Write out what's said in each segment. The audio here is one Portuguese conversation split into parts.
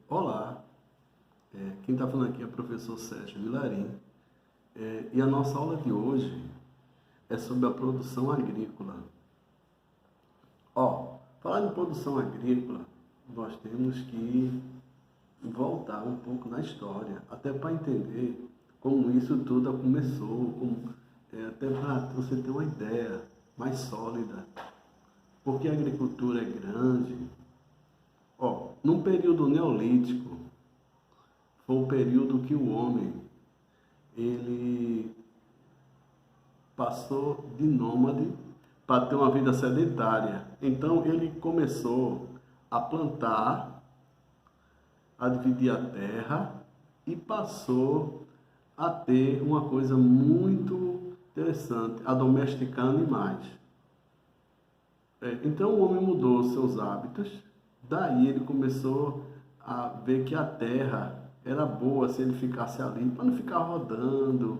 Olá, quem está falando aqui é o professor Sérgio Vilarim, e a nossa aula de hoje é sobre a produção agrícola. Falar em produção agrícola, nós temos que voltar um pouco na história, até para entender como isso tudo começou, até para você ter uma ideia mais sólida, porque a agricultura é grande. Num período neolítico, foi o período que o homem ele passou de nômade para ter uma vida sedentária. Então ele começou a plantar, a dividir a terra e passou a ter uma coisa muito interessante, a domesticar animais. Então o homem mudou seus hábitos, daí ele começou a ver que a terra era boa se ele ficasse ali, para não ficar rodando,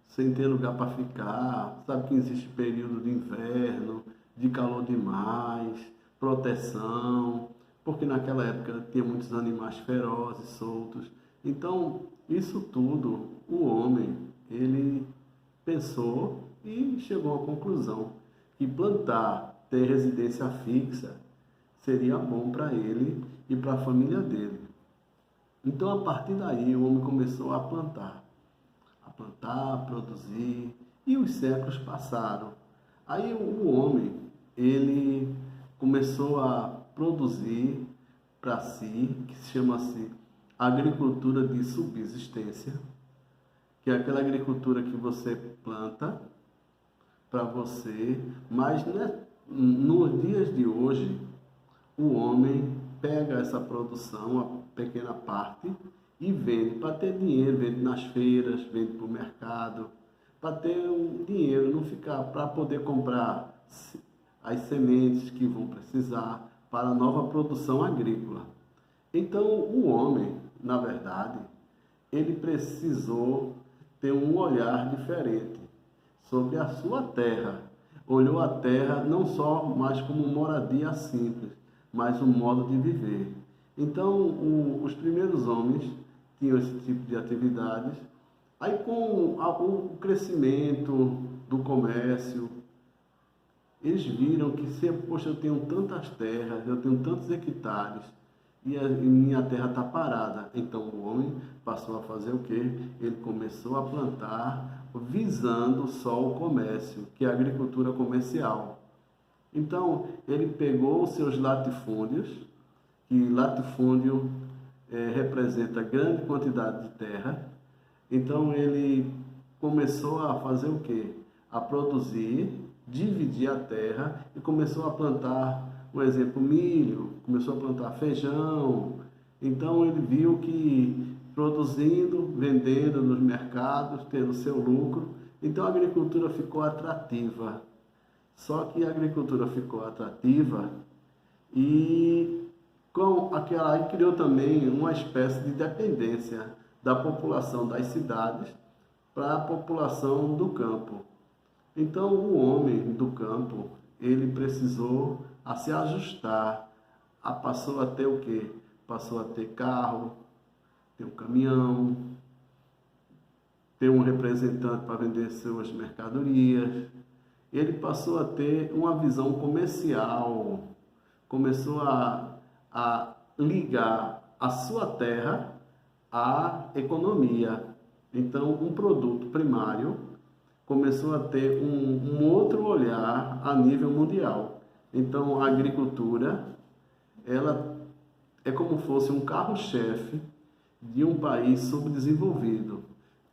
sem ter lugar para ficar. Sabe que existe período de inverno, de calor demais, proteção, porque naquela época tinha muitos animais ferozes, soltos. Então, isso tudo, o homem, ele pensou e chegou à conclusão que plantar, ter residência fixa, seria bom para ele e para a família dele. Então, a partir daí, o homem começou a plantar, a produzir, e os séculos passaram. Aí o homem, ele começou a produzir para si, que se chama-se agricultura de subsistência, que é aquela agricultura que você planta para você, mas nos dias de hoje, o homem pega essa produção, a pequena parte, e vende para ter dinheiro, vende nas feiras, vende para o mercado, para ter um dinheiro, não ficar, para poder comprar as sementes que vão precisar para a nova produção agrícola. Então, o homem, na verdade, ele precisou ter um olhar diferente sobre a sua terra. Olhou a terra não só mais como moradia simples, mas um modo de viver. Então, os primeiros homens tinham esse tipo de atividades. Aí, com o crescimento do comércio, eles viram que, poxa, eu tenho tantas terras, eu tenho tantos hectares, e minha terra está parada. Então, o homem passou a fazer o quê? Ele começou a plantar, visando só o comércio, que é a agricultura comercial. Então, ele pegou os seus latifúndios, que latifúndio representa grande quantidade de terra. Então, ele começou a fazer o quê? A produzir, dividir a terra e começou a plantar, por exemplo, milho, começou a plantar feijão. Então, ele viu que produzindo, vendendo nos mercados, tendo seu lucro, então a agricultura ficou atrativa. Só que a agricultura ficou atrativa e com aquela aí criou também uma espécie de dependência da população das cidades para a população do campo. Então o homem do campo, ele precisou a se ajustar, passou a ter o quê? Passou a ter carro, ter um caminhão, ter um representante para vender suas mercadorias. Ele passou a ter uma visão comercial, começou a ligar a sua terra à economia. Então, um produto primário começou a ter um outro olhar a nível mundial. Então, a agricultura, ela é como se fosse um carro-chefe de um país subdesenvolvido.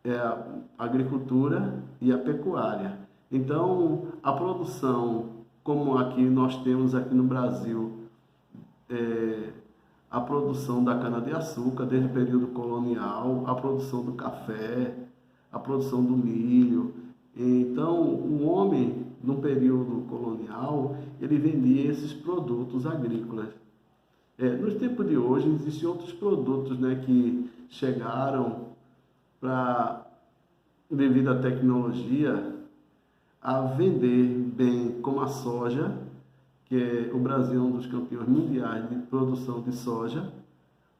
É a agricultura e a pecuária. Então, a produção, como aqui nós temos aqui no Brasil, a produção da cana-de-açúcar desde o período colonial, a produção do café, a produção do milho. Então, o homem, no período colonial, ele vendia esses produtos agrícolas. Nos tempos de hoje, existem outros produtos, né, que chegaram devido à tecnologia, a vender bem, como a soja, que o Brasil é um dos campeões mundiais de produção de soja.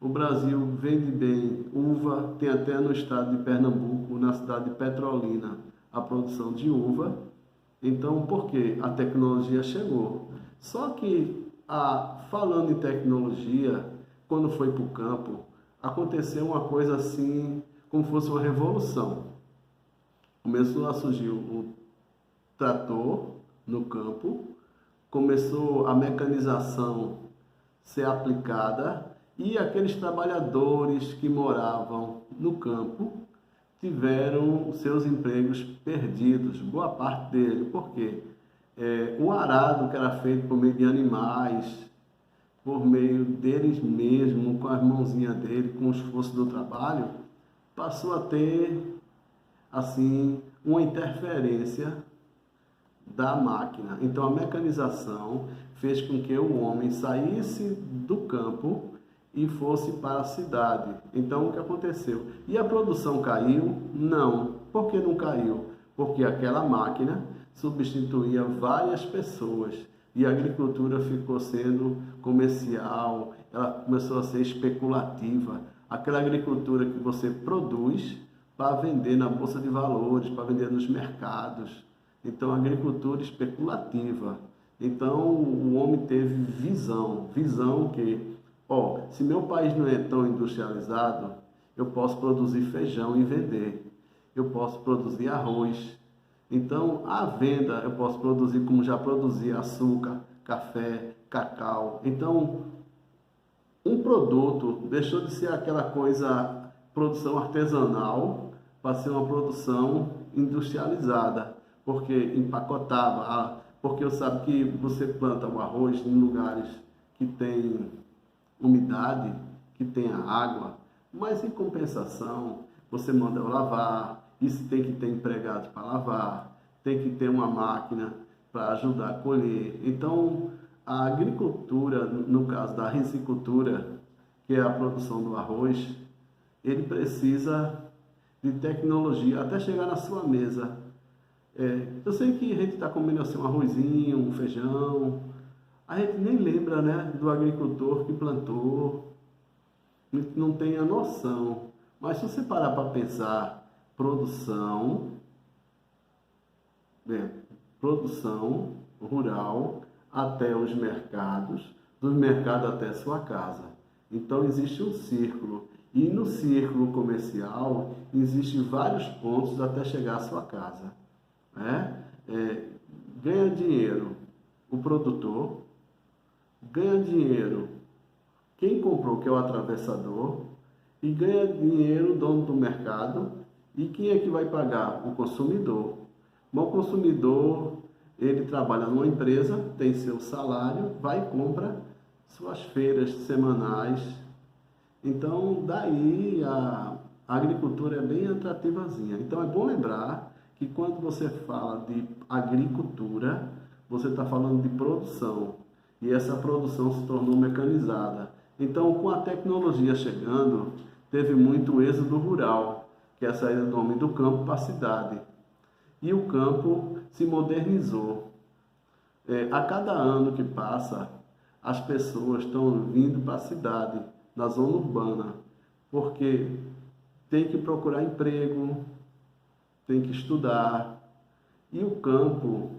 O Brasil vende bem uva, tem até no estado de Pernambuco, na cidade de Petrolina, a produção de uva. Então, por quê? A tecnologia chegou. Só que, falando em tecnologia, quando foi para o campo, aconteceu uma coisa assim, como fosse uma revolução. Começou a surgir o trator no campo, começou a mecanização ser aplicada e aqueles trabalhadores que moravam no campo tiveram seus empregos perdidos, boa parte dele. Por quê? O arado que era feito por meio de animais, por meio deles mesmos, com as mãozinhas dele, com o esforço do trabalho, passou a ter, assim, uma interferência da máquina. Então a mecanização fez com que o homem saísse do campo e fosse para a cidade. Então o que aconteceu? E a produção caiu? Não. Por que não caiu? Porque aquela máquina substituía várias pessoas e a agricultura ficou sendo comercial, ela começou a ser especulativa. Aquela agricultura que você produz para vender na bolsa de valores, para vender nos mercados. Então, agricultura especulativa. Então, o homem teve visão que, se meu país não é tão industrializado, eu posso produzir feijão e vender. Eu posso produzir arroz. Então, a venda eu posso produzir como já produzi açúcar, café, cacau. Então, um produto deixou de ser aquela coisa, produção artesanal, para ser uma produção industrializada, porque empacotava, porque eu sabe que você planta o arroz em lugares que tem umidade, que tem água, mas em compensação você manda lavar, isso tem que ter empregados para lavar, tem que ter uma máquina para ajudar a colher. Então, a agricultura, no caso da riscicultura, que é a produção do arroz, ele precisa de tecnologia até chegar na sua mesa. Eu sei que a gente está comendo assim um arrozinho, um feijão, a gente nem lembra, né, do agricultor que plantou, não tem a noção. Mas se você parar para pensar, produção rural até os mercados, dos mercados até a sua casa. Então existe um círculo. E no círculo comercial, existem vários pontos até chegar à sua casa. Ganha dinheiro o produtor, ganha dinheiro quem comprou, que é o atravessador, e ganha dinheiro o dono do mercado. E quem é que vai pagar? O consumidor. Mas o consumidor, ele trabalha numa empresa, tem seu salário, vai e compra suas feiras semanais. Então, daí a agricultura é bem atrativazinha. Então, é bom lembrar que quando você fala de agricultura, você está falando de produção. E essa produção se tornou mecanizada. Então, com a tecnologia chegando, teve muito êxodo rural, que é a saída do homem do campo para a cidade. E o campo se modernizou. A cada ano que passa, as pessoas estão vindo para a cidade, na zona urbana, porque tem que procurar emprego, tem que estudar. E o campo,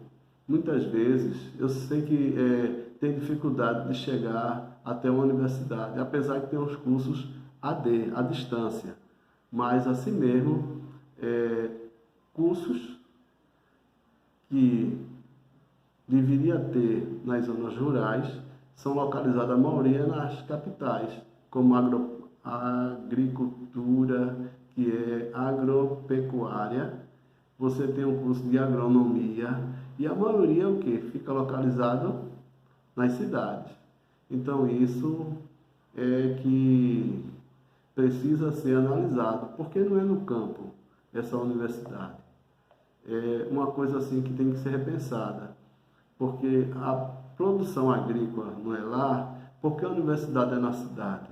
muitas vezes, eu sei que tem dificuldade de chegar até uma universidade, apesar que tem os cursos AD, à distância. Mas, assim mesmo, cursos que deveria ter nas zonas rurais são localizados, a maioria, nas capitais, como agricultura, que é agropecuária. Você tem um curso de agronomia e a maioria o que? Fica localizado nas cidades. Então isso é que precisa ser analisado. Por que não é no campo essa universidade? É uma coisa assim que tem que ser repensada. Porque a produção agrícola não é lá, porque a universidade é na cidade.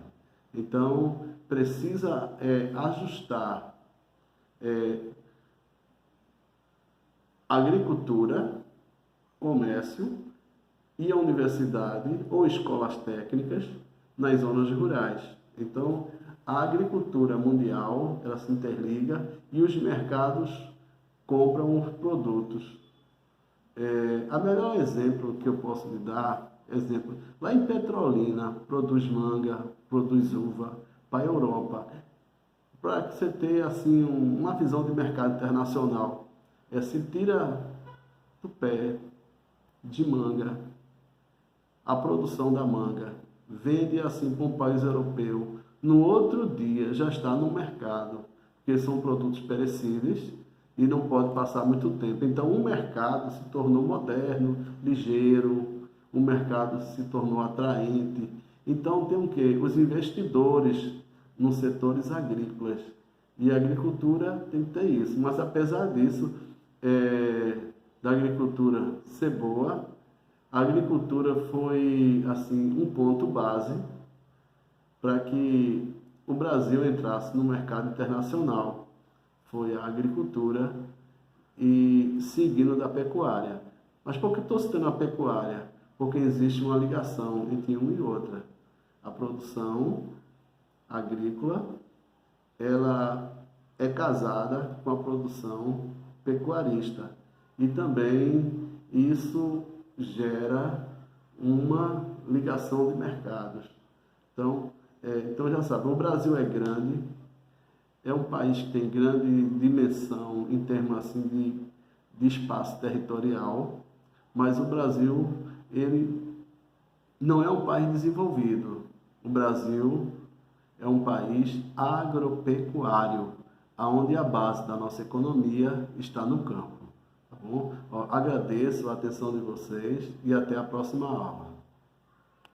Então, precisa ajustar agricultura, comércio e a universidade ou escolas técnicas nas zonas rurais. Então, a agricultura mundial, ela se interliga e os mercados compram os produtos. A melhor exemplo que eu posso lhe dar, lá em Petrolina, produz manga, produz uva para a Europa. Para que você tenha assim, uma visão de mercado internacional, se tira do pé de manga a produção da manga, vende assim para um país europeu, no outro dia já está no mercado, porque são produtos perecíveis e não pode passar muito tempo. Então o mercado se tornou moderno, ligeiro, o mercado se tornou atraente. Então tem o quê? Os investidores nos setores agrícolas. E a agricultura tem que ter isso. Mas apesar disso, da agricultura ser boa, a agricultura foi assim um ponto base para que o Brasil entrasse no mercado internacional. Foi a agricultura e seguindo da pecuária. Mas por que estou citando a pecuária? Porque existe uma ligação entre uma e outra. A produção agrícola, ela é casada com a produção pecuarista. E também isso gera uma ligação de mercados. Então já sabe, o Brasil é grande, é um país que tem grande dimensão em termos assim de espaço territorial, mas o Brasil, ele não é um país desenvolvido. O Brasil é um país agropecuário, onde a base da nossa economia está no campo. Tá bom? Agradeço a atenção de vocês e até a próxima aula.